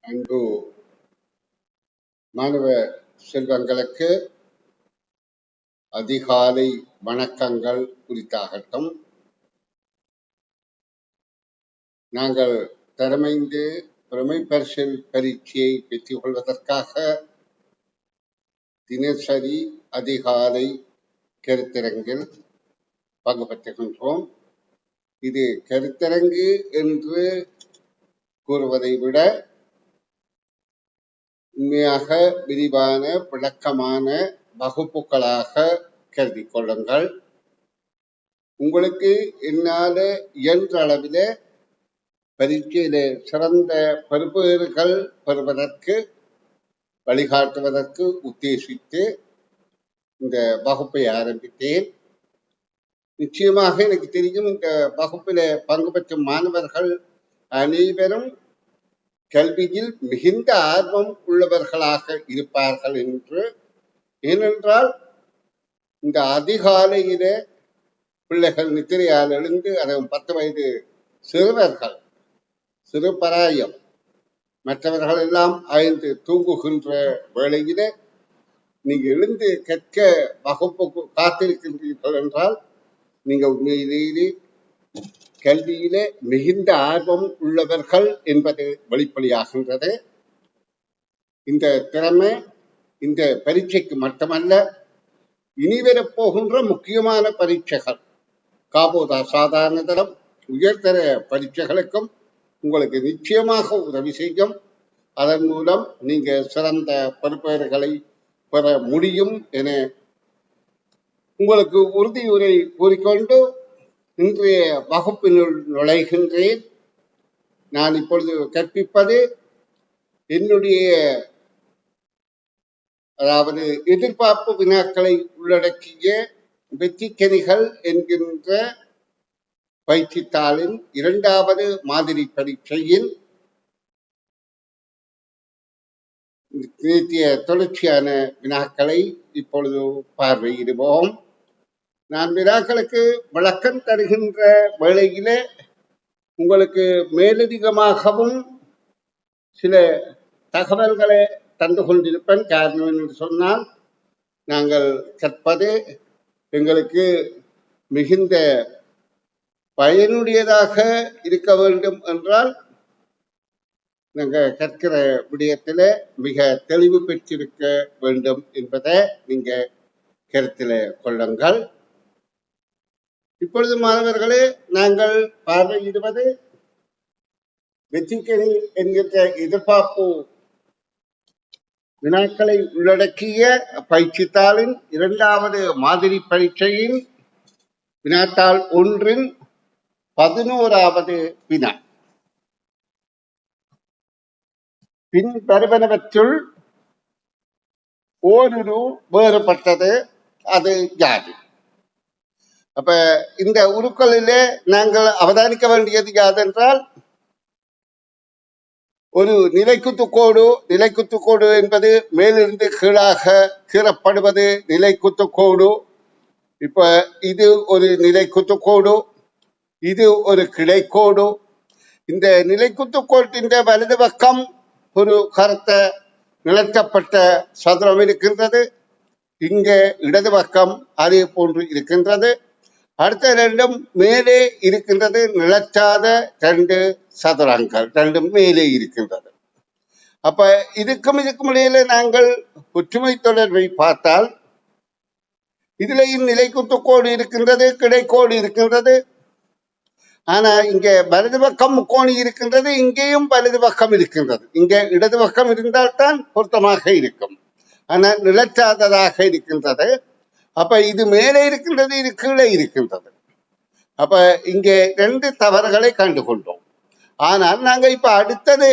அன்பு மாணவ செல்வங்களுக்கு அதிகாலை வணக்கங்கள் குறித்தாகட்டும். நாங்கள் தரமைந்து பிரமை பரிசில் பரீட்சையை பெற்றுக் கொள்வதற்காக தினசரி அதிகாலை கருத்தரங்கில் பங்கு பெற்றுகின்றோம். இது கருத்தரங்கு என்று கூறுவதை விட உண்மையாக விரிவான விளக்கமான வகுப்புகளாக கருதி கொள்ளுங்கள். உங்களுக்கு என்னால இயன்ற அளவில பரீட்சையில சிறந்த பெறுபேறுகள் பெறுவதற்கு வழிகாட்டுவதற்கு உத்தேசித்து இந்த வகுப்பை ஆரம்பித்தேன். நிச்சயமாக எனக்கு தெரியும், இந்த வகுப்பில பங்கு பெற்றும் மாணவர்கள் அனைவரும் கல்வியில் மிகுந்த ஆர்வம் உள்ளவர்களாக இருப்பார்கள் என்று. ஏனென்றால் இந்த அதிகாலையில பிள்ளைகள் நித்திரையால் எழுந்து, அதுவும் 10 வயது சிறுவர்கள், சிறு பராயம், மற்றவர்கள் எல்லாம் ஆய்ந்து தூங்குகின்ற வேளையில நீங்க எழுந்து கற்க வகுப்புக்கு காத்திருக்கின்றீர்கள் என்றால் நீங்க உண்மையிலேயே கல்வியிலே மிகுந்த ஆர்வம் உள்ளவர்கள் என்பது வெளிப்படையாகின்றது. இந்த திறமை இந்த பரீட்சைக்கு மட்டுமல்ல, இனிவரப் போகின்ற முக்கியமான பரீட்சைகள், காபோதா சாதாரண தரம், உயர்தர பரீட்சைகளுக்கும் உங்களுக்கு நிச்சயமாக உதவி செய்யும். அதன் மூலம் நீங்க சிறந்த பெறுபேறுகளை பெற முடியும் என உங்களுக்கு உறுதியுரை கூறிக்கொண்டு இன்றைய வகுப்பினுள் நுழைகின்றேன். நான் இப்பொழுது கற்பிப்பது என்னுடைய அதாவது எதிர்பார்ப்பு வினாக்களை உள்ளடக்கிய வெற்றிக்கனிகள் என்கின்ற பயிற்சித்தாளின் 2வது மாதிரி பரீட்சையின் நேற்றைய தொடர்ச்சியான வினாக்களை இப்பொழுது பார்வையிடுவோம். நான் வினாக்களுக்கு விளக்கம் தருகின்ற வேளையில உங்களுக்கு மேலதிகமாகவும் சில தகவல்களை தந்து கொண்டிருப்பேன். காரணம் என்று சொன்னால், நாங்கள் கற்பது எங்களுக்கு மிகுந்த பயனுடையதாக இருக்க வேண்டும் என்றால் நாங்கள் கற்கிற விடயத்தில மிக தெளிவு பெற்றிருக்க வேண்டும் என்பதை நீங்க கருத்தில் கொள்ளுங்கள். இப்பொழுது மாணவர்களே, நாங்கள் பார்வையிடுவது வெற்றிக்கனி என்கின்ற எதிர்பார்ப்பு வினாக்களை உள்ளடக்கிய பயிற்சித்தாளின் 2வது மாதிரி பரீட்சையின் வினாத்தாள் 1 11வது வினா. பின் வருவனவற்றுள் ஓரிரு வேறுபட்டது, அது யாது? அப்ப இந்த உருக்களிலே நாங்கள் அவதானிக்க வேண்டியது யாதென்றால், ஒரு நிலைக்குத்துக்கோடு, நிலைக்குத்துக்கோடு என்பது மேலிருந்து கீழாக கீறப்படுவது நிலைக்குத்துக்கோடு. இப்ப இது ஒரு நிலைக்குத்துக்கோடு, இது ஒரு கிடைக்கோடு. இந்த நிலைக்குத்துக்கோட்டின் வலது பக்கம் ஒரு கருத்த நிலத்தப்பட்ட சதுரம் இருக்கின்றது. இங்கே இடது பக்கம் அதே போன்று இருக்கின்றது. அடுத்த 2ம் மேலே இருக்கின்றது, நிலச்சாத 2 சதுரங்கள், 2ம் மேலே இருக்கின்றது. அப்ப இதுக்கும் இடையில நாங்கள் ஒற்றுமை தொடர்பை பார்த்தால், இதுலயும் நிலைக்குத்துக்கோடு இருக்கின்றது, கிடைக்கோடு இருக்கின்றது. ஆனா இங்க வலது பக்கம் முக்கோணி இருக்கின்றது, இங்கேயும் வலது பக்கம் இருக்கின்றது. இங்க இடது பக்கம் இருந்தால்தான் பொருத்தமாக இருக்கும். ஆனா நிலச்சாததாக இருக்கின்றது. அப்ப இது மேலே இருக்கின்றது, இது கீழே இருக்கின்றது. அப்ப இங்கே 2 தவறுகளை கண்டுகொண்டோம். ஆனால் நாங்க இப்ப அடுத்தது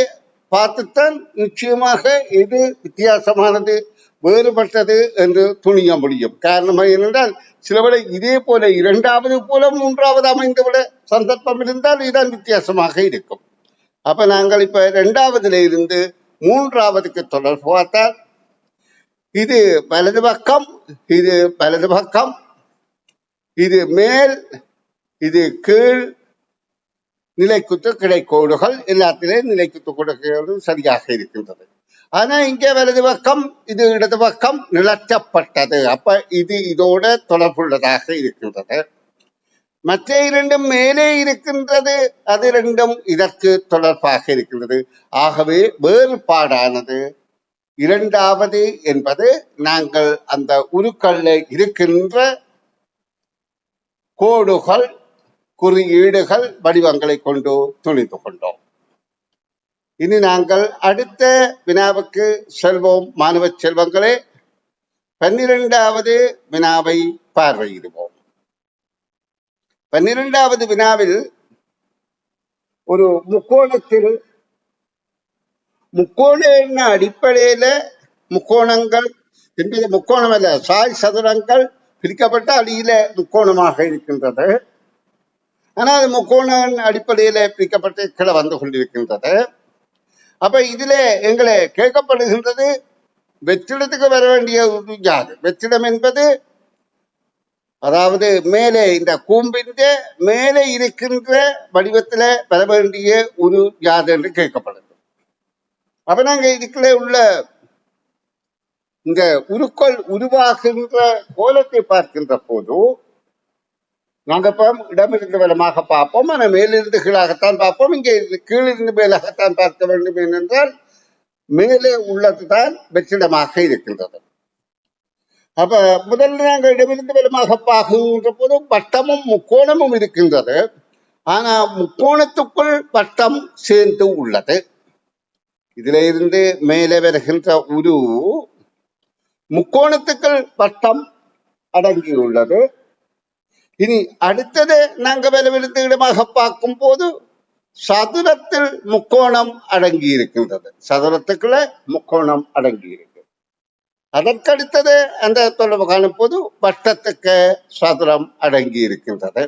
பார்த்துத்தான் நிச்சயமாக எது வித்தியாசமானது, வேறுபட்டது என்று துணிய முடியும். காரணம் என்னென்றால், சிலவரை இதே போல 2வது போல 3வது அமைந்துவிட சந்தர்ப்பம் இருந்தால் இதுதான் வித்தியாசமாக இருக்கும். அப்ப நாங்கள் இப்ப 2வதுல இருந்து 3வதுக்கு தொடர்பு பார்த்தால், இது வலது பக்கம், இது வலது பக்கம், இது மேல், இது கீழ், நிலைக்குத்து கிடைக்கோடுகள் எல்லாத்திலையும் நிலைக்குத்து கொடுக்கிறது சரியாக இருக்கின்றது. ஆனா இங்கே வலது பக்கம் இது இடது பக்கம் நிலச்சப்பட்டது. அப்ப இது இதோட தொடர்புள்ளதாக இருக்கின்றது. மற்ற இரண்டும் மேலே இருக்கின்றது, அது இரண்டும் இதற்கு தொடர்பாக இருக்கின்றது. ஆகவே வேறுபாடானது இரண்டாவது என்பது நாங்கள் அந்த உருக்கல்ல இருக்கின்ற கோடுகள் குறியீடுகள் வடிவங்களை கொண்டு துணிந்து கொண்டோம். இனி நாங்கள் அடுத்த வினாவுக்கு செல்வோம். மாணவ செல்வங்களே, 12வது வினாவை பார்வையிடுவோம். 12வது வினாவில் ஒரு முக்கோணத்தில் முக்கோண எண்ண அடிப்படையில முக்கோணங்கள் என்பது முக்கோணம் அல்ல, சாய் சதுரங்கள் பிரிக்கப்பட்ட அடியில முக்கோணமாக இருக்கின்றது. ஆனால் அது முக்கோண அடிப்படையில பிரிக்கப்பட்டு கீழே வந்து கொண்டிருக்கின்றது. அப்ப இதுல எங்களை கேட்கப்படுகின்றது, வெற்றிடத்துக்கு வர வேண்டிய ஒரு யாது. வெற்றிடம் என்பது அதாவது மேலே இந்த கூம்பின் மேலே இருக்கின்ற வடிவத்துல வர வேண்டிய ஒரு யாது என்று கேட்கப்படுது. அப்ப நாங்க இதுக்குள்ள உள்ள இந்த உருக்கள் உருவாகின்ற கோலத்தை பார்க்கின்ற போது நாங்க இப்ப இடமிருந்து வலமாக பார்ப்போம், ஆனால் மேலிருந்து கீழாகத்தான் பார்ப்போம். இங்கே கீழிருந்து மேலாகத்தான் பார்க்க வேண்டும். ஏனென்றால் மேலே உள்ளதுதான் வெற்றிடமாக இருக்கின்றது. அப்ப முதல்ல நாங்கள் இடமிருந்து வலமாக பார்க்கின்ற போது வட்டமும் முக்கோணமும் இருக்கின்றது. ஆனா முக்கோணத்துக்குள் வட்டம் சேர்ந்து உள்ளது. இதுல இருந்து மேலே வருகின்ற ஒரு முக்கோணத்துக்குள் வட்டம் அடங்கியுள்ளது. இனி அடுத்தது நாங்க விலவிழுந்த இடமாக பார்க்கும் போது சதுரத்தில் முக்கோணம் அடங்கி இருக்கின்றது. சதுரத்துக்குள்ள முக்கோணம் அடங்கி இருக்கு. அதற்கடுத்தது அந்த தொடர்பு காணும் போது வட்டத்துக்கு சதுரம் அடங்கி இருக்கின்றது.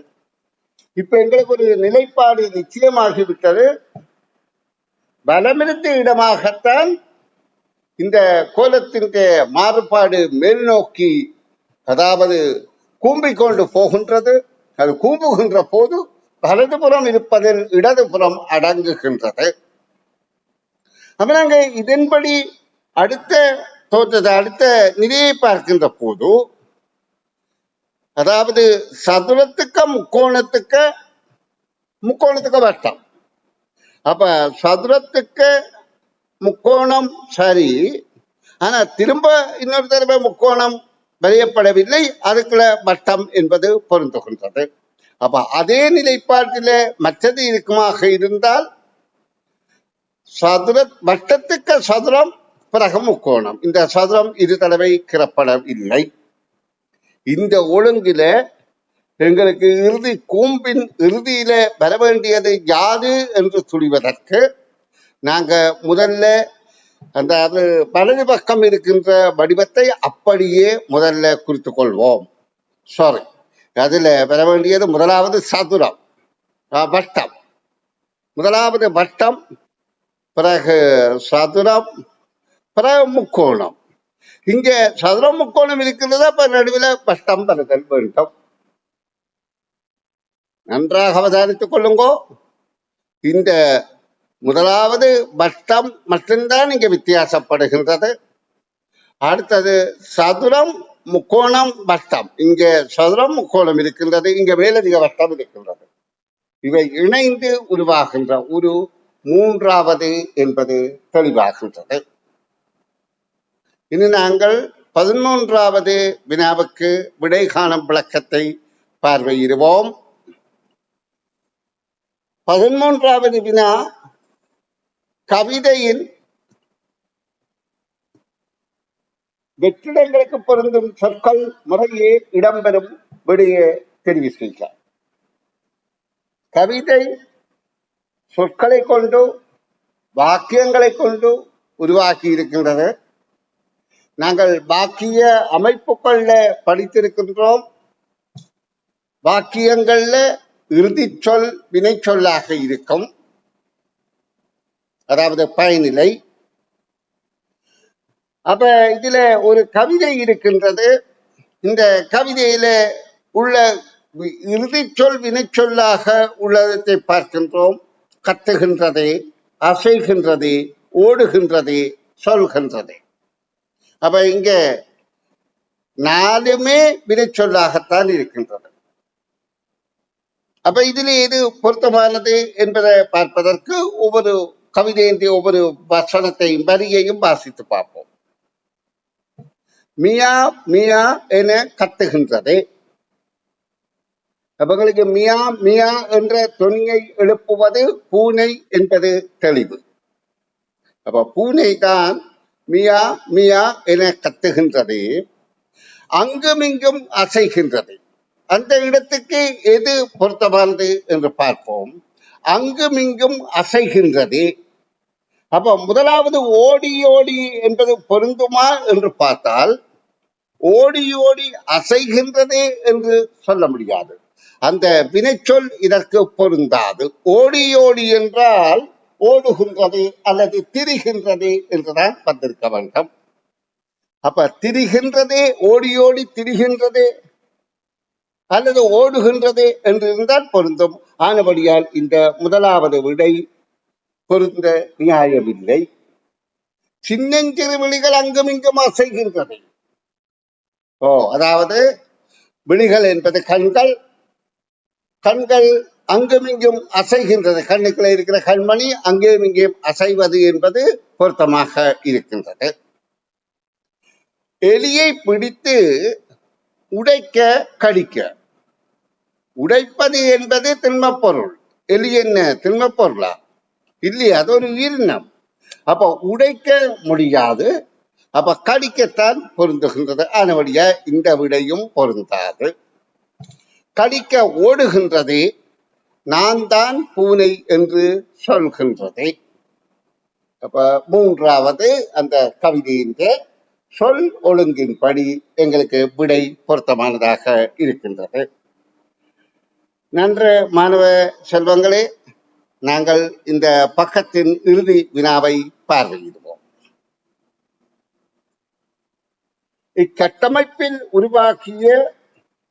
இப்ப எங்களுக்கு ஒரு நிலைப்பாடு நிச்சயமாகிவிட்டது. வலமிருந்த இடமாகத்தான் இந்த கோலத்தின் மாறுபாடு மேல் நோக்கி, அதாவது கூம்பிக் கொண்டு போகின்றது. அது கூம்புகின்ற போது வலதுபுறம் இருப்பதில் இடதுபுறம் அடங்குகின்றது. அப்ப நாங்க இதன்படி அடுத்த தோற்றத்தை அடுத்த நிலையை பார்க்கின்ற போது, அதாவது சதுரத்துக்கு முக்கோணத்துக்கு வட்டம். அப்ப சதுரத்துக்கு முக்கோணம் சரி, ஆனா திரும்ப இன்னொரு தடவை முக்கோணம் வரையப்படவில்லை, அதுக்குள்ள வட்டம் என்பது பொருந்துகின்றது. அப்ப அதே நிலைப்பாட்டில மற்றது இருக்குமாக இருந்தால் வட்டத்துக்கு சதுரம் பிறகு முக்கோணம். இந்த சதுரம் இரு தடவை கிளப்படவில்லை. இந்த ஒழுங்கில எங்களுக்கு இறுதி கூம்பின் இறுதியில வர வேண்டியது யாது என்று துணிவதற்கு நாங்க முதல்ல அந்த வலது பக்கம் இருக்கின்ற வடிவத்தை அப்படியே முதல்ல குறித்துக் கொள்வோம். சாரி, அதுல வர வேண்டியது முதலாவது சதுரம், வட்டம். முதலாவது வட்டம், பிறகு சதுரம், பிறகு முக்கோணம். இங்க சதுரம் முக்கோணம் இருக்கிறதா, இப்ப நடுவில் வட்டம் வருதல் வேண்டும். நன்றாக அவதானித்துக் கொள்ளுங்கோ. இந்த முதலாவது வட்டம் மட்டும்தான் இங்க வித்தியாசப்படுகின்றது. அடுத்தது சதுரம் முக்கோணம் வட்டம். இங்க சதுரம் முக்கோணம் இருக்கின்றது, இங்க மேலதிக வட்டம் இருக்கின்றது. இவை இணைந்து உருவாகின்ற ஒரு மூன்றாவது என்பது தெளிவாகின்றது. இனி நாங்கள் 13வது வினாவுக்கு விடை காணும் விளக்கத்தை பார்வையிடுவோம். 13வது வினா கவிதையின் வெற்றிடங்களுக்கு பொருந்தும் சொற்கள் முறையே இடம்பெறும் விடையே தெரிவு செய்க. கவிதை சொற்களை கொண்டு வாக்கியங்களை கொண்டு உருவாக்கி இருக்கின்றது. நாங்கள் வாக்கிய அமைப்புகள்ல படித்திருக்கின்றோம். வாக்கியங்கள்ல இறுதி சொல் வினை சொல்லாக இருக்கும், அதாவது பயனிலை. அப்ப இதுல ஒரு கவிதை இருக்கின்றது. இந்த கவிதையில உள்ள இறுதிச் சொல் வினைச்சொல்லாக உள்ளதை பார்க்கின்றோம். கத்துகின்றது, அசைகின்றது, ஓடுகின்றது, சொல்கின்றது. அப்ப இங்க நாலுமே வினைச்சொல்லாகத்தான் இருக்கின்றது. அப்ப இதில் எது பொருத்தமானது என்பதை பார்ப்பதற்கு ஒவ்வொரு கவிதையின் ஒவ்வொரு வசனத்தையும் வரியையும் வாசித்து பார்ப்போம். மியா மியா என கத்துகின்றது. அவர்களுக்கு மியா மியா என்ற தொனியை எழுப்புவது பூனை என்பது தெளிவு. அப்ப பூனை தான் மியா மியா என கத்துகின்றது, அங்குமிங்கும் அசைகின்றது. அந்த இடத்துக்கு எது பொருத்தமானது என்று பார்ப்போம். அங்குமிங்கும் அசைகின்றது. அப்ப முதலாவது ஓடி ஓடி என்பது பொருந்துமா என்று பார்த்தால் ஓடி ஓடி அசைகின்றது என்று சொல்ல முடியாது. அந்த வினைச்சொல் இதற்கு பொருந்தாது. ஓடி ஓடி என்றால் ஓடுகின்றது அல்லது திரிகின்றது என்றுதான் வந்திருக்க வேண்டும். அப்ப திரிகின்றது, ஓடி ஓடி திரிகின்றது அல்லது ஓடுகின்றது என்று இருந்தால் பொருந்தும். ஆனபடியால் இந்த முதலாவது விடை பொருந்த நியாயமில்லை. சின்னஞ்சிறு விழிகள் அங்குமிங்கும் அசைகின்றது. அதாவது விழிகள் என்பது கண்கள், கண்கள் அங்குமிங்கும் அசைகின்றது. கண்ணுக்குள்ள இருக்கிற கண்மணி அங்கேயும் இங்கேயும் அசைவது என்பது பொருத்தமாக இருக்கின்றது. எலியை பிடித்து உடைக்க கடிக்க. உடைப்பது என்பது திண்மப்பொருள். எலி என்ன திண்மப்பொருளா? இல்லையா, அது ஒரு உயிரினம். அப்ப உடைக்க முடியாது, அப்ப கடிக்கத்தான் பொருந்துகின்றது. ஆனபடியா இந்த விடையும் பொருந்தாது. கடிக்க ஓடுகின்றது, நான் தான் பூனை என்று சொல்கின்றது. அப்ப மூன்றாவது அந்த கவிதையின் சொல் ஒழுங்கின்படி எங்களுக்கு விடை பொருத்தமானதாக இருக்கின்றது. நன்று மாணவ செல்வங்களே, நாங்கள் இந்த பக்கத்தின் இறுதி வினாவை பார்வையிடுவோம். இக்கட்டமைப்பில் உருவாக்கிய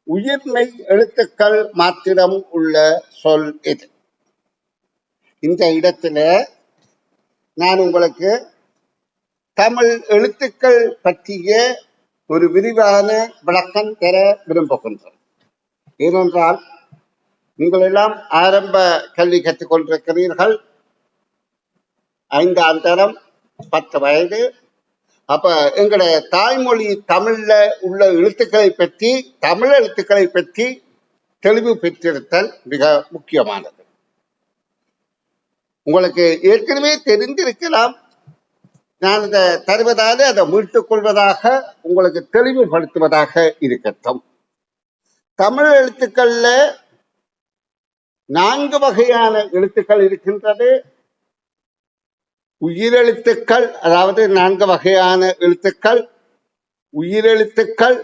உயிர்மெய் எழுத்துக்கள் மாத்திரம் உள்ள சொல் எது? இந்த இடத்துல நான் உங்களுக்கு தமிழ் எழுத்துக்கள் பற்றிய ஒரு விரிவான விளக்கம் பெற விரும்புகின்றேன். ஏனென்றால் நீங்கள் எல்லாம் ஆரம்ப கல்வி கற்றுக் கொண்டிருக்கிறீர்கள். 5ஆம் தரம், 10 வயது. அப்ப எங்களுடைய தாய்மொழி தமிழ்ல உள்ள எழுத்துக்களை பற்றி, தமிழ் எழுத்துக்களை பற்றி தெளிவு பெற்றிருத்தல் மிக முக்கியமானது. உங்களுக்கு ஏற்கனவே தெரிந்திருக்கலாம். நான் இதை தருவதாலே அதை மீட்டுக் கொள்வதாக, உங்களுக்கு தெளிவுபடுத்துவதாக இருக்கட்டும். தமிழ் எழுத்துக்கள்ல 4 வகையான எழுத்துக்கள் இருக்கின்றது. உயிரெழுத்துக்கள், அதாவது 4 வகையான எழுத்துக்கள்: உயிரெழுத்துக்கள்,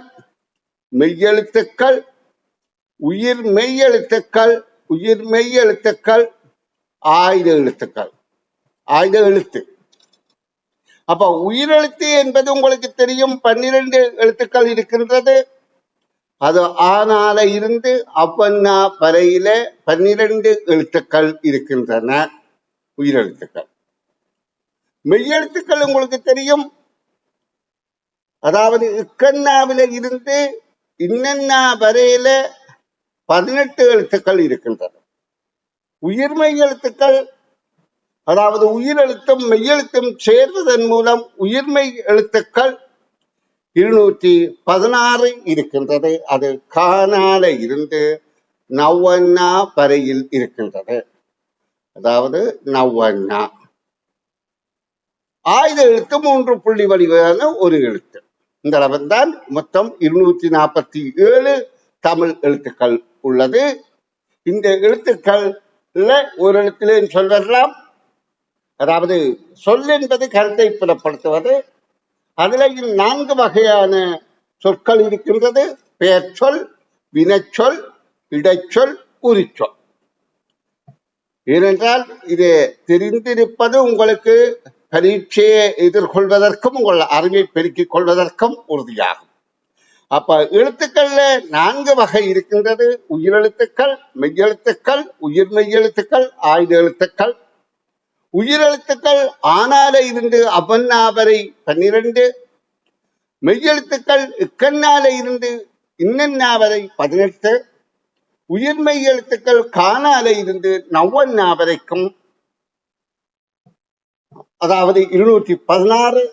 மெய்யெழுத்துக்கள், உயிர் மெய்யெழுத்துக்கள், உயிர் மெய்யெழுத்துக்கள், ஆயுத எழுத்துக்கள், ஆயுத எழுத்து. அப்ப உயிரெழுத்து என்பது உங்களுக்கு தெரியும், 12 எழுத்துக்கள் இருக்கின்றது. அது ஆனால இருந்து அவ்வண்ணா வரையில 12 எழுத்துக்கள் இருக்கின்றன, உயிரெழுத்துக்கள். மெய்யெழுத்துக்கள் உங்களுக்கு தெரியும், அதாவது இக்கண்ணாவில இருந்து இன்னன்னா வரையில 18 எழுத்துக்கள் இருக்கின்றன. உயிர்மெய் எழுத்துக்கள், அதாவது உயிரெழுத்தும் மெய்யெழுத்தும் சேர்வதன் மூலம் உயிர்மெய் எழுத்துக்கள் 216 இருக்கின்றது. அது கானால இருந்து நவ்வண்ணா வரையில் இருக்கின்றது, அதாவது நவ்வண்ணா. ஆயுத எழுத்து 3 புள்ளி வடிவான ஒரு எழுத்து. இந்த அளவுதான் மொத்தம் 247 தமிழ் எழுத்துக்கள் உள்ளது. இந்த எழுத்துக்கள் ஒரு எழுத்திலே சொல்லலாம். அதாவது சொல் என்பது கருத்தை புலப்படுத்துவது. அதுல 4 வகையான சொற்கள் இருக்கின்றது: பெயர் சொல், வினைச்சொல், இடைச்சொல், உரிச்சொல். ஏனென்றால் இது தெரிந்திருப்பது உங்களுக்கு பரீட்சையை எதிர்கொள்வதற்கும் உங்கள் அறிவை பெருக்கிக் கொள்வதற்கும் உறுதியாகும். அப்ப எழுத்துக்கள்ல 4 வகை இருக்கின்றது. உயிரெழுத்துக்கள், மெய்யெழுத்துக்கள், உயிர் மெய்யெழுத்துக்கள், ஆயுத எழுத்துக்கள். உயிரெழுத்துக்கள் ஆனால இருந்து அவன்னா வரை 12, மெய்யெழுத்துக்கள் இக்கண்ணால இருந்து இன்னன்னா வரை 18, உயிர் மெய்யெழுத்துக்கள் காணால இருந்து நவ்வன்னா வரைக்கும், அதாவது 216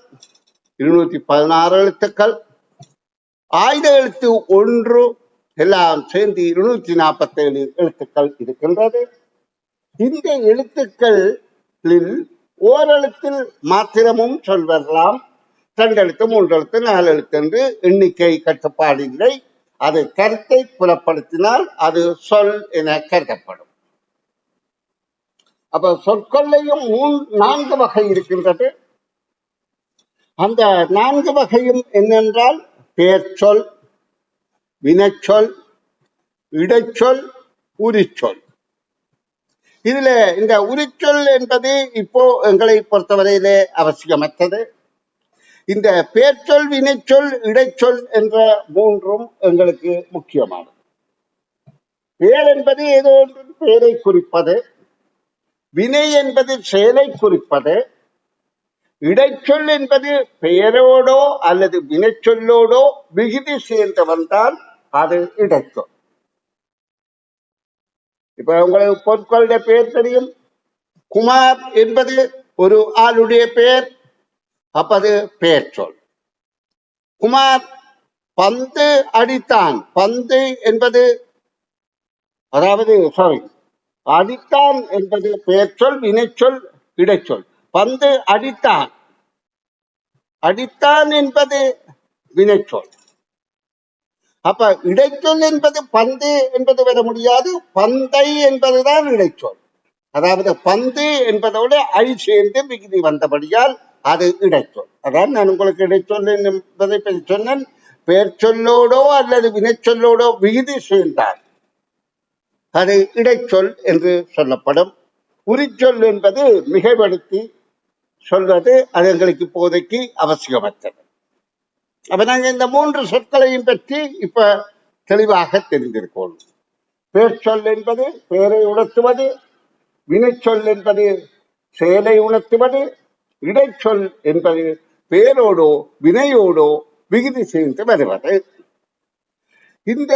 எழுத்துக்கள். ஆயுத எழுத்து 1 எல்லாம் சேர்ந்து 247 எழுத்துக்கள் இருக்கின்றது. இந்த எழுத்துக்களில் ஓரெழுத்தில் மாத்திரமும் சொல்வரலாம். 2 எழுத்து, 3 எழுத்து, 4 எழுத்து என்று எண்ணிக்கை கட்டுப்பாடு இல்லை. அது கருத்தை புலப்படுத்தினால் அது சொல் என கருதப்படும். அப்ப சொற்கொள்ளையும் 4 வகை இருக்கின்றது. அந்த 4 வகையும் என்னென்றால் பெயர் சொல், வினைச்சொல், இடைச்சொல், உரிச்சொல். இதுல இந்த உரிச்சொல் என்பது இப்போ எங்களை பொறுத்தவரையிலே அவசியமற்றது. இந்த பெயர்ச்சொல், வினைச்சொல், இடைச்சொல் என்ற 3ம் எங்களுக்கு முக்கியமானது. பெயர் என்பது ஏதோ ஒன்று பெயரை குறிப்பது, வினை என்பது செயலை குறிப்பது, இடைச்சொல் என்பது பெயரோடோ அல்லது வினைச்சொல்லோடோ விகுதி சேர்ந்து வந்தால் அது இடைச்சொல். இப்ப உங்களுக்கு பொருட்களுடைய பெயர் தெரியும். குமார் என்பது ஒரு ஆளுடைய பெயர், அப்ப அது பெயர் சொல். குமார் பந்து அடித்தான். பந்து என்பது அடித்தான் என்பது பெயர் சொல், வினைச்சொல், இடைச்சொல். பந்து அடித்தான், அடித்தான் என்பது வினைச்சொல். அப்ப இடைச்சொல் என்பது பந்து என்பது வர முடியாது. பந்தை என்பதுதான் இடைச்சொல். அதாவது பந்து என்பதோட ஐ சேர்ந்து விகுதி வந்தபடியால் அது இடைச்சொல். அதான் நான் உங்களுக்கு இடைச்சொல் என்பதை பற்றி சொன்னேன். பெயர் சொல்லோடோ அல்லது வினைச்சொல்லோடோ விகுதி சேர்ந்தால் அது இடைச்சொல் என்று சொல்லப்படும். உரிச்சொல் என்பது மிகைப்படுத்தி சொல்வது, அது எங்களுக்கு இப்போதைக்கு அவசியமற்றது. அப்ப நாங்க இந்த 3 சொற்களையும் பற்றி இப்ப தெளிவாக தெரிந்திருக்கோம். பெயர் சொல் என்பது பெயரை உணர்த்துவது, வினைச்சொல் என்பது செயலை உணர்த்துவது, இடைச்சொல் என்பது பெயரோடோ வினையோடோ விகுதி சேர்ந்து வருவது. இந்த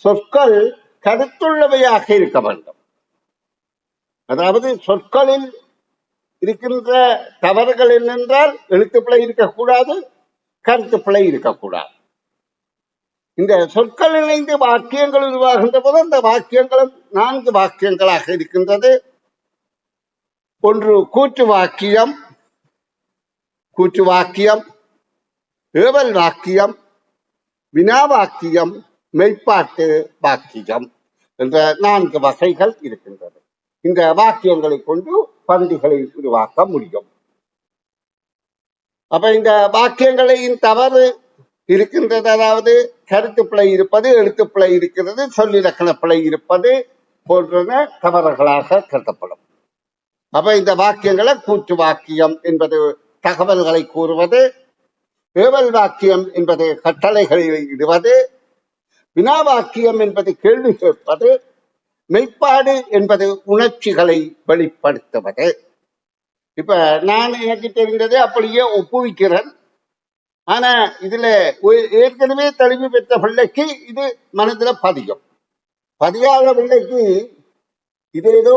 சொற்கள் கருத்துள்ளவையாக இருக்க வேண்டும். அதாவது சொற்களில் இருக்கின்ற தவறுகள் என்னென்றால் எழுத்துப்பிழை இருக்கக்கூடாது, கருத்துப்பிழை இருக்கக்கூடாது. இந்த சொற்கள் இணைந்து வாக்கியங்கள் உருவாகின்ற போது அந்த வாக்கியங்களும் 4 வாக்கியங்களாக இருக்கின்றது. ஒன்று கூற்று வாக்கியம், ஏவல் வாக்கியம், வினா வாக்கியம், மெய்ப்பாட்டு வாக்கியம் என்ற 4 வகைகள் இருக்கின்றது. இந்த வாக்கியங்களை கொண்டு பந்திகளை உருவாக்க முடியும். அப்ப இந்த வாக்கியங்களின் தவறு இருக்கின்றது. அதாவது கருத்துப்பிழை இருப்பது, எழுத்துப்பிழை இருக்கிறது, சொல்லிலக்கண பிழை இருப்பது போன்றன தவறுகளாக கருதப்படும். அப்ப இந்த வாக்கியங்களை கூற்று வாக்கியம் என்பது தகவல்களை கூறுவது, ஏவல் வாக்கியம் என்பது கட்டளைகளை இடுவது, வினா வாக்கியம் என்பது கேள்வி கேட்பது, மெய்ப்பாடு என்பது உணர்ச்சிகளை வெளிப்படுத்துவது. இப்ப நான் எனக்கு தெரிந்ததை அப்படியே ஒப்புவிக்கிறேன். ஆனா இதுல ஏற்கனவே தெளிவு பெற்ற பிள்ளைக்கு இது மனதுல பதியும். பதியாத பிள்ளைக்கு இது ஏதோ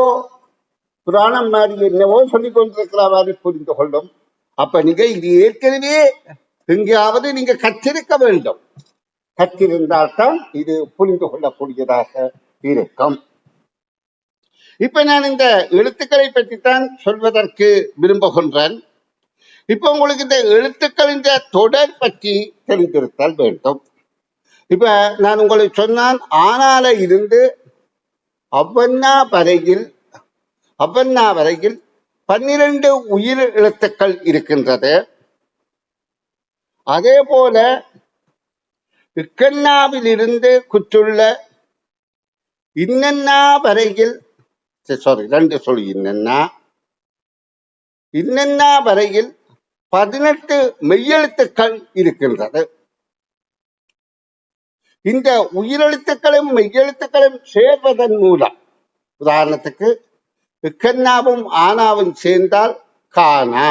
புராணம் மாதிரி என்னவோ சொல்லிக் கொண்டிருக்கிற மாதிரி புரிந்து கொள்ளும். அப்ப நீங்க இது ஏற்கனவே எங்கேயாவது நீங்க கற்றிருக்க வேண்டும். கற்றிருந்தால்தான் இது புரிந்து கொள்ளக்கூடியதாக இருக்கும். இப்ப நான் இந்த எழுத்துக்களை பற்றித்தான் சொல்வதற்கு விரும்புகின்றேன். இப்ப உங்களுக்கு இந்த எழுத்துக்களின் தொடர் பற்றி தெரிந்திருத்தல் வேண்டும். இப்ப நான் உங்களுக்கு சொன்னான், ஆனால இருந்து அவ்வண்ணா வரையில் 12 உயிர் எழுத்துக்கள் இருக்கின்றது. அதே போல இக்கண்ணாவில் இருந்து குற்றுள்ள இன்னன்னா வரையில், இன்னன்னா வரையில் 18 மெய்யெழுத்துக்கள் இருக்கின்றது. இந்த உயிரெழுத்துக்களும் மெய்யெழுத்துக்களும் சேர்வதன் மூலம், உதாரணத்துக்கு கண்ணாவும் ஆனாவும் சேர்ந்தால் கானா.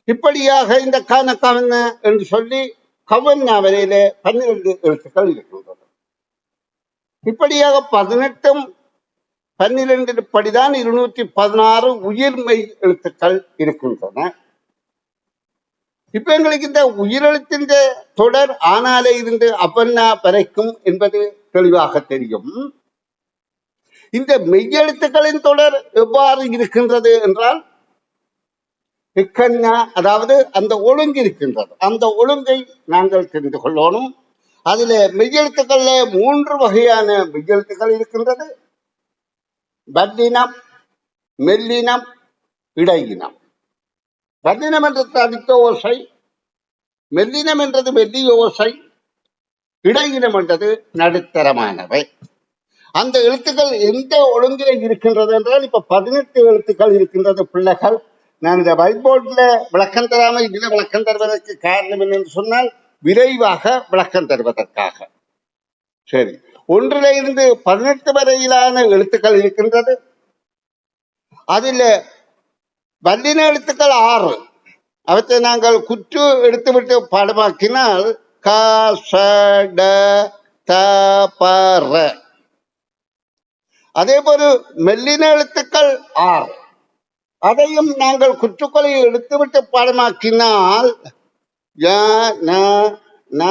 இப்படியாக இந்த கான கவன என்று சொல்லி கவன்னா வரையில 12 எழுத்துக்கள் இருக்கின்றது. இப்படியாக 18 12 படிதான் 216 உயிர்மெய் எழுத்துக்கள் இருக்கின்றன. இப்ப எங்களுக்கு இந்த உயிரெழுத்தின் தொடர் ஆனாலே இருந்து அப்பன்னா வரைக்கும் என்பது தெளிவாக தெரியும். இந்த மெய்யெழுத்துக்களின் தொடர் எவ்வாறு இருக்கின்றது என்றால், இக்கண்ணா, அதாவது அந்த ஒழுங்கு இருக்கின்றது. அந்த ஒழுங்கை நாங்கள் தெரிந்து கொள்ளணும். அதுல மெய்யெழுத்துக்கள்ல 3 வகையான மெய்யெழுத்துக்கள் இருக்கின்றது. வல்லினம், மெல்லினம், இடையினம். வல்லினம் என்ற தடித்த ஓசை, மெல்லினம் என்றது மெல்லிய ஓசை, இடையினம் என்றது நடுத்தரமானவை. அந்த எழுத்துக்கள் எந்த ஒழுங்கில இருக்கின்றது என்றால், இப்ப 18 எழுத்துக்கள் இருக்கின்றது பிள்ளைகள். நான் இந்த வைட் போர்டில் விளக்கம் தராமல் இதுல விளக்கம் தருவதற்கு காரணம் என்னென்று சொன்னால், விரைவாக விளக்கம் தருவதற்காக. சரி, 1 இருந்து 18 வரையிலான எழுத்துக்கள் இருக்கின்றது. அதில் வல்லின எழுத்துக்கள் 6. அவற்றை நாங்கள் குற்று எடுத்துவிட்டு பாடமாக்கினால் க, ச, ட, த, ப, ர. அதே போல மெல்லின எழுத்துக்கள் 6. அதையும் நாங்கள் குற்றுக்களை எடுத்துவிட்டு பாடமாக்கினால் ய, ந, ந,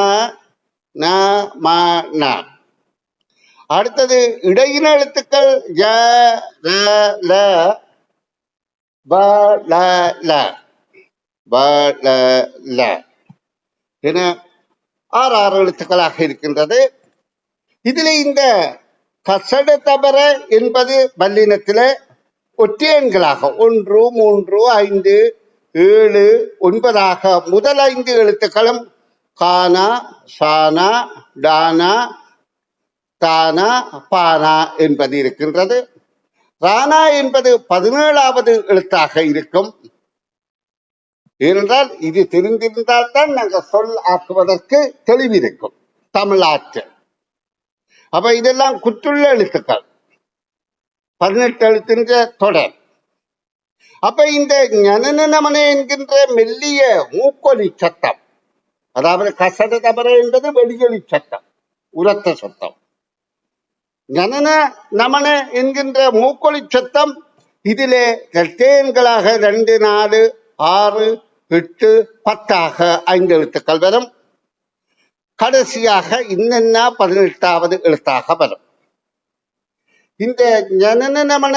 ந, ம, ந. அடுத்தது இடையின எழுத்துக்கள் ய, ர, ல, ப, ல, ல, ப, ல, ல என 6 எழுத்துக்களாக இருக்கின்றது. இதில் இந்த கசட தபர என்பது வல்லினத்தில ஒற்றை எண்களாக 1, 3, 5, 7, 9 முதல் 5 எழுத்துக்களும் கானா, சானா, டானா, தானா, பானா என்பது இருக்கின்றது. ரானா என்பது 17வது எழுத்தாக இருக்கும். ஏனென்றால் இது தெரிந்திருந்தால் தான் நாங்கள் சொல் ஆக்குவதற்கு தெளிவிருக்கும், தமிழாற்று. அப்ப இதெல்லாம் குற்றுள்ள எழுத்துக்கள், 18 எழுத்துன்ற தொடர். அப்ப இந்த ஞனன நமன என்கின்ற மெல்லிய மூக்கொலி சத்தம், அதாவது கசட தபர என்பது வெளியொலி சத்தம், உரத்த சத்தம். ஞனன நமன என்கின்ற மூக்கொலி சத்தம் இதிலே இரட்டையன்களாக 2, 4, 6, 8, 10 5 எழுத்துக்கள் வரும். கடைசியாக இன்னென்ன 18வது எழுத்தாக வரும். இந்த ஞனன நமன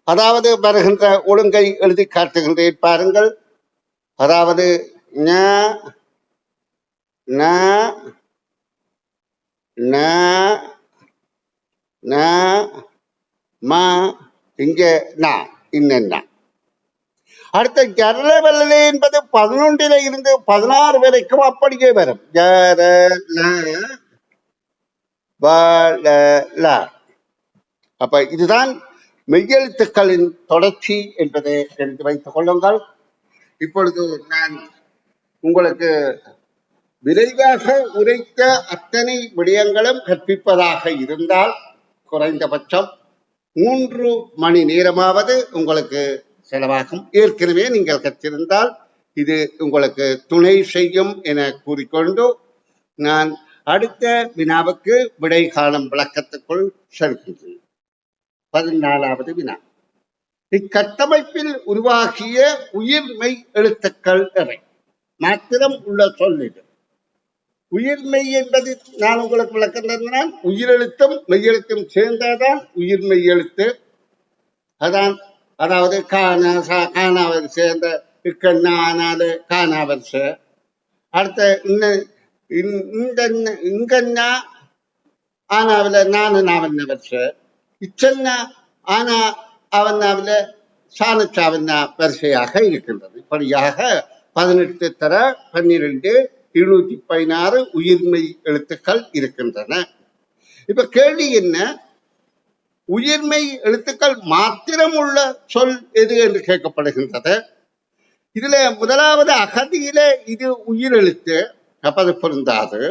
அதாவது வருகின்ற ஒழுங்கை எழுதி காட்டுகின்றேன் பாருங்கள். அதாவது ஞ, ந, ந, ந, ம, இங்க ந, இன்னென்ன. அடுத்த ஜரல வல்லலே என்பது 11 இருந்து 16 வரைக்கும் அப்படியே வரும். ஜரல வல. அப்ப இதுதான் மெய்யெழுத்துக்களின் தொடர்ச்சி என்பதை தெரிந்து வைத்துக் கொள்ளுங்கள். இப்பொழுது நான் உங்களுக்கு விரைவாக உரைத்த அத்தனை விடயங்களும் கற்பிப்பதாக இருந்தால் குறைந்தபட்சம் 3 மணி நேரமாவது உங்களுக்கு செலவாகும். ஏற்கனவே நீங்கள் கற்றிருந்தால் இது உங்களுக்கு துணை செய்யும் என கூறிக்கொண்டு நான் அடுத்த வினாவுக்கு விடை காணும் விளக்கத்துக்குள் செல்கின்றேன். 14வது வினா. இக்கட்டமைப்பில் உருவாகிய உயிர்மெய் எழுத்துக்கள் எவை? மாத்திரம் உள்ள சொல் இது. உயிர்மெய் என்பது நான் உங்களுக்கு விளக்கம் தந்தால், உயிரெழுத்தும் மெய்யெழுத்தும் சேர்ந்தாதான் உயிர்மெய் எழுத்து. அதான், அதாவது காணாவர் சேர்ந்த இக்கண்ணா ஆனால காணாவர் சே. அடுத்த இங்கண்ணா ஆனாவில நானு நாவன்னவர் சே. இச்சன்னா ஆனா அவன்னாவில சாணச்சாவன்னா வரிசையாக இருக்கின்றது. இப்படியாக 18 தர 12 216 உயிர்மெய் எழுத்துக்கள் இருக்கின்றன. இப்ப கேள்வி என்ன? உயிர்மெய் எழுத்துக்கள் மாத்திரம் உள்ள சொல் எது என்று கேட்கப்படுகின்றது. இதுல முதலாவது அகதியில இது உயிரெழுத்து, அப்ப அது பொருந்தாது.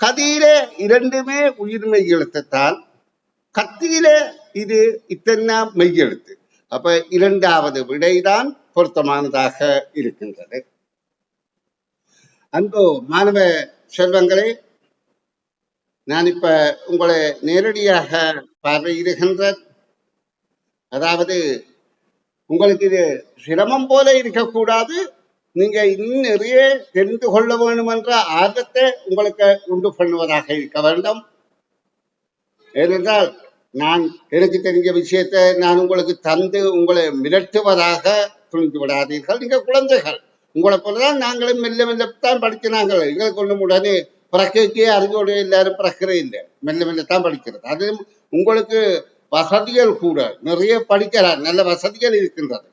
கதியில இரண்டுமே உயிர்மெய் எழுத்துத்தான். கத்தியில இது இத்தனை மெய் எழுத்து. அப்ப இரண்டாவது விடைதான் பொருத்தமானதாக இருக்கின்றது. அன்பு மாணவ செல்வங்களே, நான் இப்ப உங்களை நேரடியாக பார்வையிடுகின்ற, அதாவது உங்களுக்கு இது சிரமம் போல இருக்கக்கூடாது, நீங்க இன்னும் நிறைய தெரிந்து கொள்ள வேண்டும் என்ற ஆர்வத்தை உங்களுக்கு உண்டு பண்ணுவதாக இருக்க வேண்டும். ஏனென்றால் நான் எனக்கு தெரிஞ்ச விஷயத்தை நான் உங்களுக்கு தந்து உங்களை மிரட்டுவதாக புரிந்து விடாதீர்கள். நீங்க குழந்தைகள், உங்களை போலதான் நாங்களும் மெல்ல மெல்லத்தான் படிக்கிறாங்க. எங்களுக்கு ஒன்றும் உடனே பிறக்கே அறிவோடு எல்லாரும் பிறக்கிறே இல்லை, மெல்ல மெல்லத்தான் படிக்கிறது. அது உங்களுக்கு வசதிகள் கூட நிறைய படிக்கிறார், நல்ல வசதிகள் இருக்கின்றது.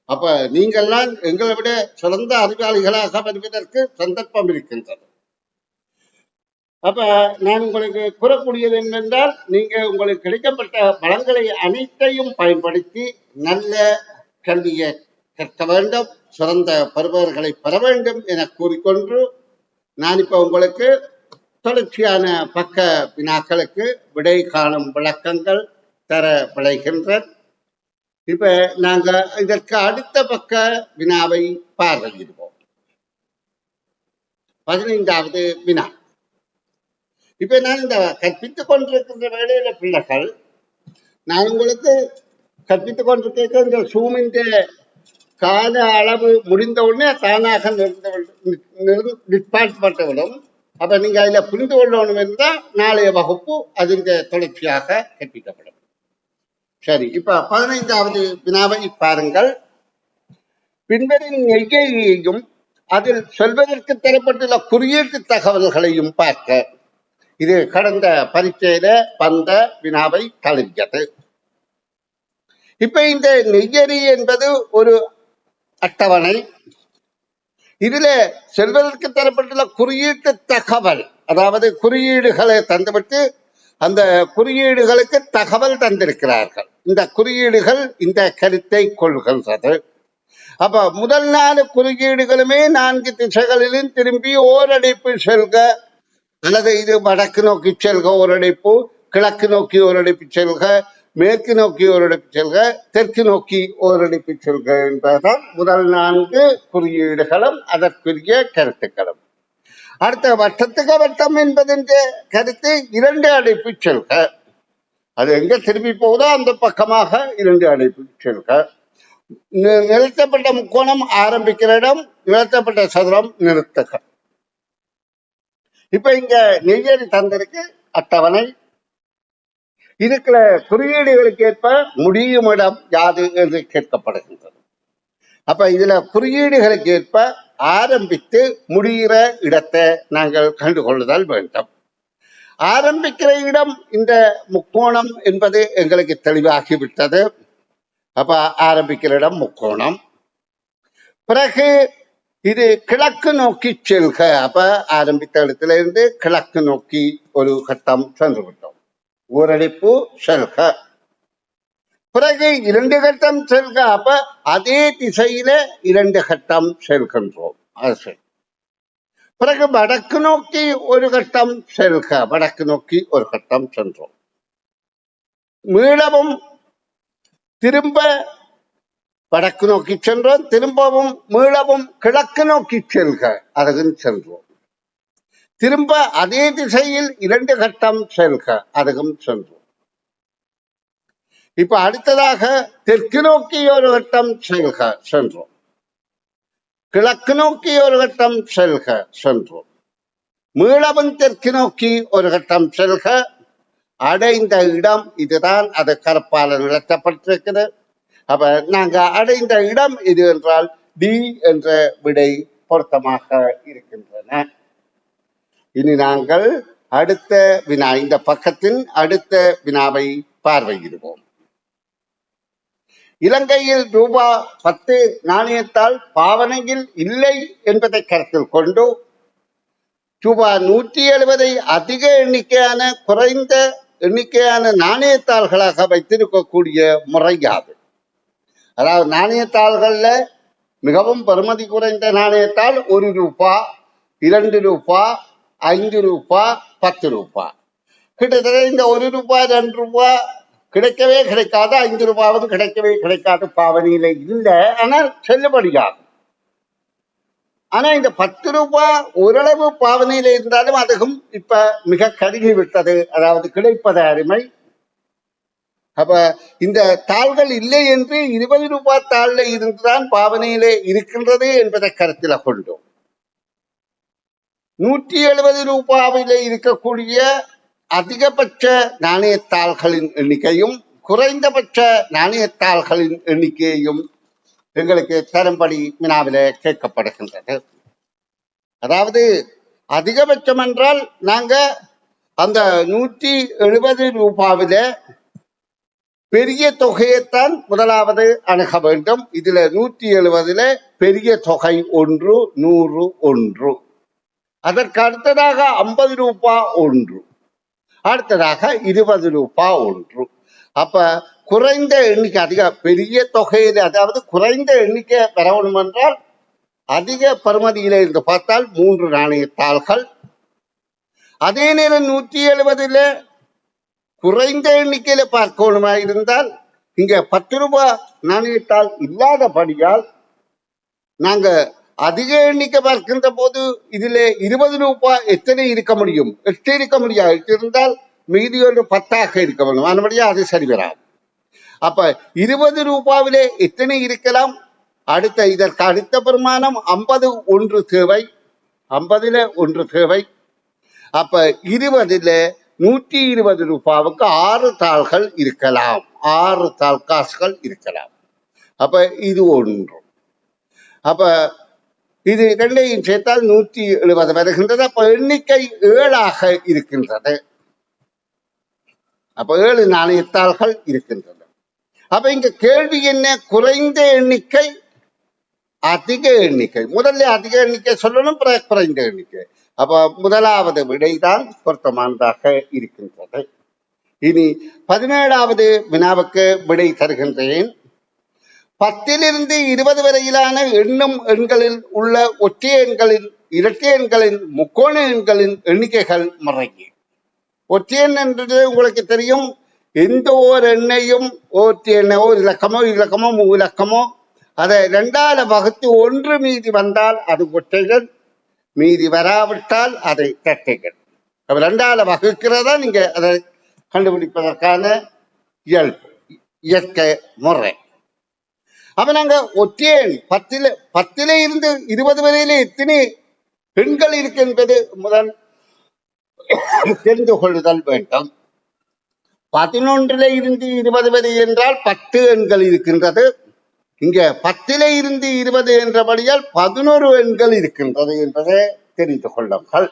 அப்ப நீங்கள்லாம் எங்களை விட சிறந்த அறிவாளிகளாக வருவதற்கு சந்தர்ப்பம் இருக்கின்றது. அப்ப நான் உங்களுக்கு கூறக்கூடியது என்னென்றால், நீங்க உங்களுக்கு கிடைக்கப்பட்ட வளங்களை அனைத்தையும் பயன்படுத்தி நல்ல கல்வியை கற்க வேண்டும், சிறந்த பருவர்களை பெற வேண்டும் என கூறிக்கொண்டு, நான் இப்ப உங்களுக்கு தொடர்ச்சியான பக்க வினாக்களுக்கு விடை காணும் விளக்கங்கள் தர விளைகின்றன. இப்ப நாங்க இதற்கு அடுத்த பக்க வினாவை பார்வையிடுவோம். 15வது வினா. இப்ப நான் இந்த கற்பித்துக் கொண்டிருக்கின்ற வேளையில பிள்ளைகள், நான் உங்களுக்கு கற்பித்துக் கொண்டிருக்க இந்த சூமின் கால அளவு முடிந்த உடனே தானாக நிற்பாட்டப்பட்டுவிடும். அப்ப நீங்க அதுல புரிந்து கொள்ளணும் என்றால் நாளைய வகுப்பு அதன் தொடர்ச்சியாக கற்பிக்கப்படும். சரி, இப்ப 15வது வினாவை பாருங்கள். பின்வரும் எய்கையையும் அதில் சொல்வதற்கு தரப்பட்டுள்ள குறியீட்டு தகவல்களையும் பார்க்க. இது கடந்த பரீட்சையில வந்த வினாவை தழுவியது. இப்ப இந்த நெய்யறி என்பது ஒரு அட்டவணை. இதுல செல்வதற்கு தரப்பட்டுள்ள குறியீட்டு தகவல், அதாவது குறியீடுகளை தந்துவிட்டு அந்த குறியீடுகளுக்கு தகவல் தந்திருக்கிறார்கள். இந்த குறியீடுகள் இந்த கருத்தை கொள்கின்றது. அப்ப முதல் 4 குறியீடுகளுமே 4 திசைகளிலும் திரும்பி ஓரடைப்பு செல்க, அல்லது இது வடக்கு நோக்கி செல்க ஓரடைப்பு, கிழக்கு நோக்கி ஓரடைப்பு செல்க, மேற்கு நோக்கி ஓரடைப்பு செல்க, தெற்கு நோக்கி ஓரடைப்பு செல்க என்பதுதான் முதல் 4 குறியீடுகளும் அதற்குரிய கருத்துக்களும். அடுத்த வட்டத்துக்கு வட்டம் என்பதன் கருத்து 2 அடைப்பு செல்க. அது எங்க திரும்பி போகுதோ அந்த பக்கமாக 2 அடைப்பு செல்க. நிறுத்தப்பட்ட முக்கோணம் ஆரம்பிக்கிற இடம், நிறுத்தப்பட்ட சதுரம் நிறுத்துக. இப்ப இங்க நெய்யறி தந்திருக்கு அட்டவணை. இருக்கிற குறியீடுகளுக்கு ஏற்ப முடியும் இடம் யாது என்று கேட்கப்படுகின்றது. அப்ப இதுல குறியீடுகளுக்கு ஏற்ப ஆரம்பித்து முடிகிற இடத்தை நாங்கள் கண்டுகொள்ளுதல் வேண்டும். ஆரம்பிக்கிற இடம் இந்த முக்கோணம் என்பது எங்களுக்கு தெளிவாகிவிட்டது. அப்ப ஆரம்பிக்கிற இடம் முக்கோணம். பிறகு இது கிழக்கு நோக்கி செல்க. அப்ப ஆரம்பித்த இடத்துல இருந்து கிழக்கு நோக்கி ஒரு கட்டம் சென்று விட்டோம், ஓரடைப்பு செல்க. பிறகு 2 கட்டம் செல்க. அப்ப அதே திசையில 2 கட்டம் செல்கின்றோம். பிறகு வடக்கு நோக்கி ஒரு கட்டம் செல்க, வடக்கு நோக்கி ஒரு கட்டம் சென்றோம். மீளவும் திரும்ப வடக்கு நோக்கி சென்றோம், திரும்பவும் மீளவும் கிழக்கு நோக்கி செல்க, அதுவும் சென்றோம். திரும்ப அதே திசையில் 2 கட்டம் செல்க, அதுவும் சென்றோம். இப்ப அடுத்ததாக தெற்கு நோக்கி ஒரு கட்டம் செல்க, சென்றோம். கிழக்கு நோக்கி ஒரு கட்டம் செல்க, சென்றோம். மீளவும் தெற்கு நோக்கி ஒரு கட்டம் செல்க. அடைந்த இடம் இதுதான், அது கருப்பால நிறுத்தப்பட்டிருக்கிறது. அப்ப நாங்க அடைந்த இடம் இது என்றால் டி என்ற விடை பொருத்தமாக இருக்கின்றன. இனி நாங்கள் அடுத்த வினா, இந்த பக்கத்தின் அடுத்த வினாவை பார்வையிடுவோம். இலங்கையில் ரூபாய் 10 நாணயத்தால் பாவனையில் இல்லை என்பதை கருத்தில் கொண்டு ரூபாய் 170 அதிக எண்ணிக்கையான குறைந்த எண்ணிக்கையான நாணயத்தாள்களாக வைத்திருக்கக்கூடிய முறை யாது? அதாவது நாணயத்தாள்கள்ல மிகவும் பெறுமதி குறைந்த நாணயத்தால் 1 ரூபாய், 2 ரூபாய், 5 ரூபாய், ரூபாய். கிட்டத்தட்ட இந்த ரூபாய் 2 ரூபாய் கிடைக்கவே கிடைக்காது, 5 ரூபாவது கிடைக்கவே கிடைக்காது பாவனையில இல்லை. ஆனால் செல்லுபடியாகும். ஆனா இந்த 10 ரூபாய் ஓரளவு பாவனையில இருந்தாலும் அதுவும் இப்ப மிக கருகி விட்டது, அதாவது கிடைப்பது அருமை. அப்ப இந்த தாள்கள் இல்லை என்று 20 ரூபாய் தாள்ல இருந்துதான் பாவனையிலே இருக்கின்றது என்பதை கருத்தில் கொண்டோம். 170 ரூபாயில இருக்கக்கூடிய அதிகபட்ச நாணயத்தாள்களின் எண்ணிக்கையும் குறைந்தபட்ச நாணயத்தாள்களின் எண்ணிக்கையும் எங்களுக்கு தரும்படி வினாவில கேட்கப்படுகின்றது. அதாவது அதிகபட்சம் என்றால் நாங்க அந்த 170 ரூபாவில பெரிய தொகையைத்தான் முதலாவது அணுக வேண்டும். இதுல 170 பெரிய தொகை 1, 100 1. அதற்கு அடுத்ததாக 50 ரூபாய் 1, அடுத்ததாக 20 ரூபாய் 1. அப்ப குறைந்த எண்ணிக்கை அதிக பெரிய தொகையில, அதாவது குறைந்த எண்ணிக்கை பெறணும் என்றால் அதிக பருமதியில இருந்து பார்த்தால் 3 நாணயத்தாள்கள். அதே நேரம் 170 குறைந்த எண்ணிக்கையில பார்க்கணுமா இருந்தால் இங்க 10 ரூபாய் நாணயத்தாள் இல்லாதபடியால் நாங்க அதிக எண்ணிக்கை பார்க்கின்ற போது இதுல 20 ரூபாய் எத்தனை இருக்க முடியும்? 8 இருக்க முடியாது. 8 இருந்தால் மீதி 10 இருக்க வேண்டும். மறுபடியும் அது சரி வராது. அப்ப 20 ரூபாவிலே எத்தனை இருக்கலாம்? இதற்கு அடுத்த பிரமாணம் 50 1 தேவை, 50 1 தேவை. அப்ப 20 120 ரூபாவுக்கு 6 தாள்கள் இருக்கலாம், 6 தாள் காசுகள் இருக்கலாம். அப்ப இது 1. அப்ப இது ரெண்டையும் சேர்த்தால் 170 வருகின்றது. அப்ப எண்ணிக்கை 7 இருக்கின்றது. அப்ப 7 நாணயத்தாள்கள் இருக்கின்றது. அப்ப இங்க கேள்வி என்ன? குறைந்த எண்ணிக்கை அதிக எண்ணிக்கை. முதல்ல அதிக எண்ணிக்கை சொல்லணும், குறைந்த எண்ணிக்கை. அப்ப முதலாவது விடைதான் பொருத்தமானதாக இருக்கின்றது. இனி 17வது வினாவுக்கு விடை தருகின்றேன். 10 20 வரையிலான எண்ணும் எண்களில் உள்ள ஒற்றை எண்களின், இரட்டை எண்களின், முக்கோண எண்களின் எண்ணிக்கைகள் முறையே. ஒற்றை எண் என்றது உங்களுக்கு தெரியும். எந்த ஓர் எண்ணையும் ஒற்றை எண்ண ஒரு இலக்கமோ மூலக்கமோ அதை 2ஆல வகுத்து 1 மீதி வந்தால் அது ஒற்றைகள், மீதி வராவிட்டால் அதை இரட்டைகள். அப்ப 2ஆல வகுக்கிறதா நீங்க அதை கண்டுபிடிப்பதற்கான இயற்கை முறை. அப்ப நாங்க ஒற்றை எண் 10 இருந்து 20 வரையில எத்தனை எண்கள் இருக்கு என்பது முதல் தெரிந்து கொள்ளுதல் வேண்டும். 11 இருந்து 20 வரை என்றால் 10 எண்கள் இருக்கின்றது. இங்க 10 இருந்து 20 என்றபடியால் 11 எண்கள் இருக்கின்றது என்பதை தெரிந்து கொள்ளுங்கள்.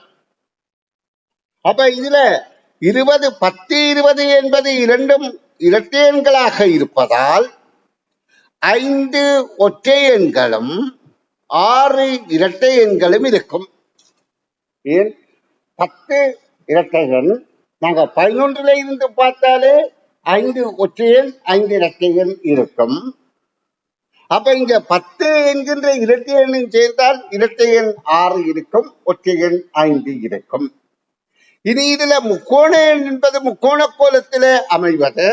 அப்ப இதுல 10 20 என்பது இரண்டும் இரட்டை எண்களாக இருப்பதால் 5 ஒற்றை எண்களும் 6 இரட்டை எண்களும் இருக்கும். ஏன் 10 இரட்டை எண், நாங்க 11 இருந்து பார்த்தாலே 5 ஒற்றை எண் 5 இரட்டை எண் இருக்கும். அப்ப இங்க 10 என்கின்ற இரட்டை எண்ணும் சேர்ந்தால் இரட்டை எண் 6 இருக்கும், ஒற்றை எண் 5 இருக்கும். இனி இதுல முக்கோண எண் என்பது முக்கோண கோலத்திலே அமைவது.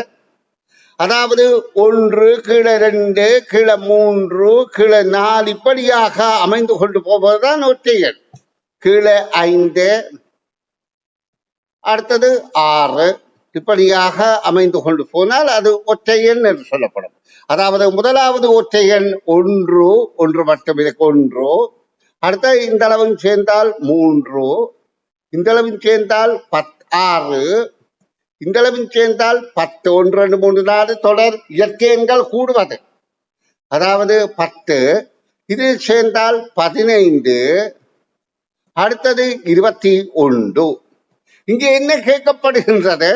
அதாவது 1 கீழே 2 கீழே 3 கீழே 4 இப்படியாக அமைந்து கொண்டு போவதுதான் ஒற்றை எண். கீழே 5 அடுத்தது 6 இப்படியாக அமைந்து கொண்டு போனால் அது ஒற்றை எண் என்று சொல்லப்படும். அதாவது முதலாவது ஒற்றை எண் 1 மட்டும் இதுக்கு 1. அடுத்த இந்த அளவும் சேர்ந்தால் 3, இந்த அளவும் சேர்ந்தால் 6, இந்த அளவும் சேர்ந்தால் 10. 1 2 3 4 தொடர் இயற்கை எண்கள் கூடுவது. அதாவது 10, இது சேர்ந்தால் 15, அடுத்தது 21. இங்கே என்ன கேட்கப்படுகின்றது?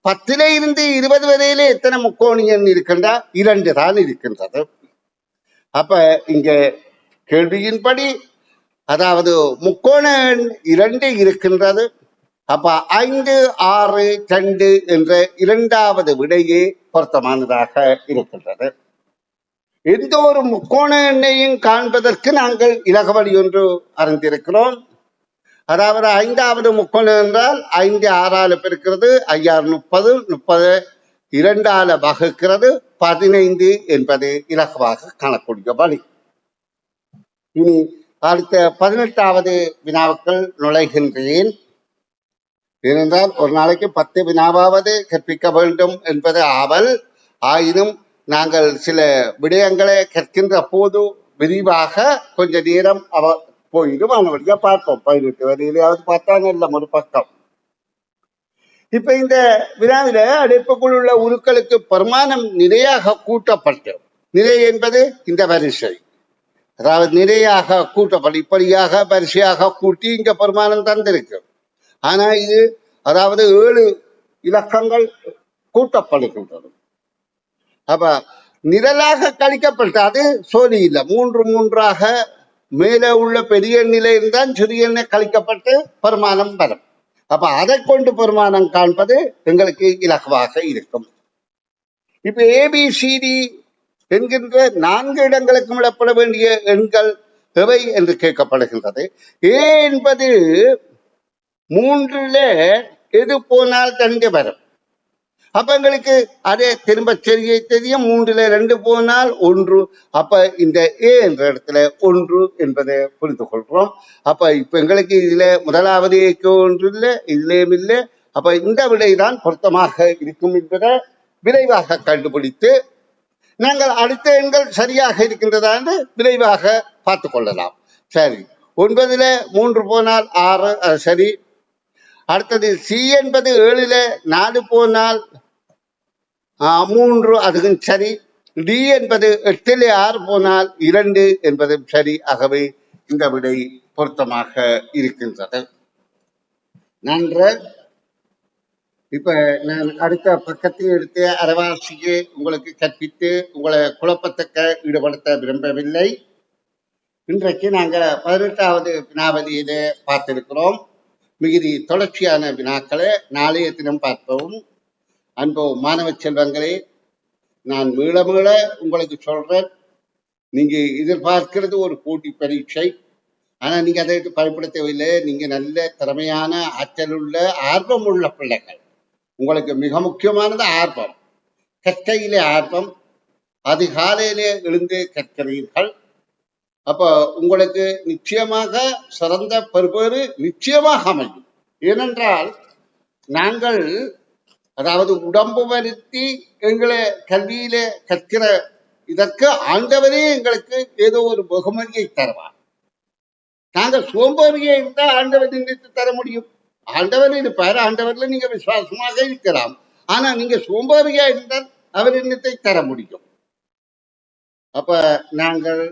10 இருந்து 20 வரையிலே எத்தனை முக்கோண எண் இருக்கின்றா? 2 தான் இருக்கின்றது. அப்ப இங்க கேள்வியின்படி அதாவது முக்கோண எண் 2 இருக்கின்றது. அப்ப 5 6 2 என்ற 2வது விடையே பொருத்தமானதாக இருக்கின்றது. எந்த ஒரு முக்கோண எண்ணையும் காண்பதற்கு நாங்கள் இலகுவழி ஒன்று அறிந்திருக்கிறோம். அதாவது 5வது முக்கோணம் என்றால் 5 6ஆல பெருக்கிறது 5 30 2ஆல வகுக்கிறது 15 என்பது இலகுவாக காணக்கூடிய வழி. இனி அடுத்த 18வது வினாவுக்குள் நுழைகின்றேன். ஏனென்றால் ஒரு நாளைக்கு 10 வினாவாவது கற்பிக்க வேண்டும் என்பது ஆவல். ஆயினும் நாங்கள் சில விடயங்களை கற்கின்ற போது விரிவாக கொஞ்ச நேரம் போயிடும். அவனுடைய பார்ப்போம். 18 வரையிலாவது பார்த்தா நல்ல ஒரு பக்கம். இப்ப இந்த வினாவில அடைப்புக்குள் உள்ள உருக்களுக்கு பெருமானம் நிலையாக கூட்டப்பட்டு, நிலை என்பது இந்த வரிசை, அதாவது நிலையாக கூட்டப்பட்டு இப்படியாக வரிசையாக கூட்டி இங்க பெருமானம் தந்திருக்கு. ஆனா இது அதாவது 7 இலக்கங்கள் கூட்டப்படுகின்றது. அப்ப நிரலாக கழிக்கப்பட்ட அது சோழி இல்லை, 3 3ஆக மேலே உள்ள பெரிய நிலையில்தான் சிறிய எண்ணெய் கழிக்கப்பட்டு பெருமானம் வரும். அப்ப அதை கொண்டு பெருமானம் காண்பது எங்களுக்கு இலகுவாக இருக்கும். இப்ப ஏபிசிடி என்கின்ற 4 இடங்களுக்கும் விடப்பட வேண்டிய எண்கள் எவை என்று கேட்கப்படுகின்றது. ஏ என்பது 3ல எது போனால் 2 வரும். அப்ப எங்களுக்கு அதே திரும்ப தெரியும், 3ல 2 போனால் 1. அப்ப இந்த ஏ என்ற இடத்துல 1 என்பதை புரிந்து கொள்றோம். அப்ப இப்ப எங்களுக்கு இதுல முதலாவது ஏக்கு 1 இல்லை, இதுலயும் இல்லை. அப்ப இந்த விடைதான் பொருத்தமாக இருக்கும் என்பதை விரைவாக கண்டுபிடித்து நாங்கள் அடுத்த எண்கள் சரியாக இருக்கின்றதா என்று விரைவாக பார்த்து கொள்ளலாம். சரி, 9ல 3 போனால் 6, சரி. அடுத்தது சி என்பது 7ல 4 போனால் 3, அதுவும் சரி. டி என்பது 8ல 6 போனால் 2 என்பதும் சரி. ஆகவே இந்த விடை பொருத்தமாக இருக்கின்றது. நன்று. இப்ப நான் அடுத்த பக்கத்தை எடுத்து அரைவாசியை உங்களுக்கு கற்பித்து உங்களை குழப்பத்தக்க ஈடுபடுத்த விரும்பவில்லை. இன்றைக்கு நாங்க 18வது வினாவதியிலே பார்த்திருக்கிறோம். மிகுதி தொடர்ச்சியான வினாக்களை நாளைய தினம் பார்ப்போம். அன்போ மாணவ செல்வங்களே, நான் மீள மீள உங்களுக்கு சொல்றேன், நீங்க எதிர்பார்க்கிறது ஒரு போட்டி பரீட்சை. ஆனா நீங்க அதை பயன்பட தேவையில்லை. நீங்க நல்ல திறமையான ஆற்றல் உள்ள ஆர்வம் உள்ள பிள்ளைகள். உங்களுக்கு மிக முக்கியமானது ஆர்வம், கற்கையிலே ஆர்வம். அதிகாலையிலே எழுந்து கற்கிறீர்கள். அப்ப உங்களுக்கு நிச்சயமாக சிறந்த பெறுபேறு நிச்சயமாக அமையும். ஏனென்றால் நாங்கள் அதாவது உடம்பு வருத்தி எங்களை கல்வியில கற்கிற இதற்கு ஆண்டவரே எங்களுக்கு ஏதோ ஒரு வெகுமதியை தருவார். நாங்கள் சோம்பேறியை இருந்தால் ஆண்டவர் நினைத்து தர முடியும். ஆண்டவர் இருப்பார், ஆண்டவர்ல நீங்க விசுவாசமாக இருக்கலாம். ஆனா நீங்க சோம்பேறியா இருந்தால் அவர் எண்ணத்தை தர முடியும். அப்ப நாங்கள்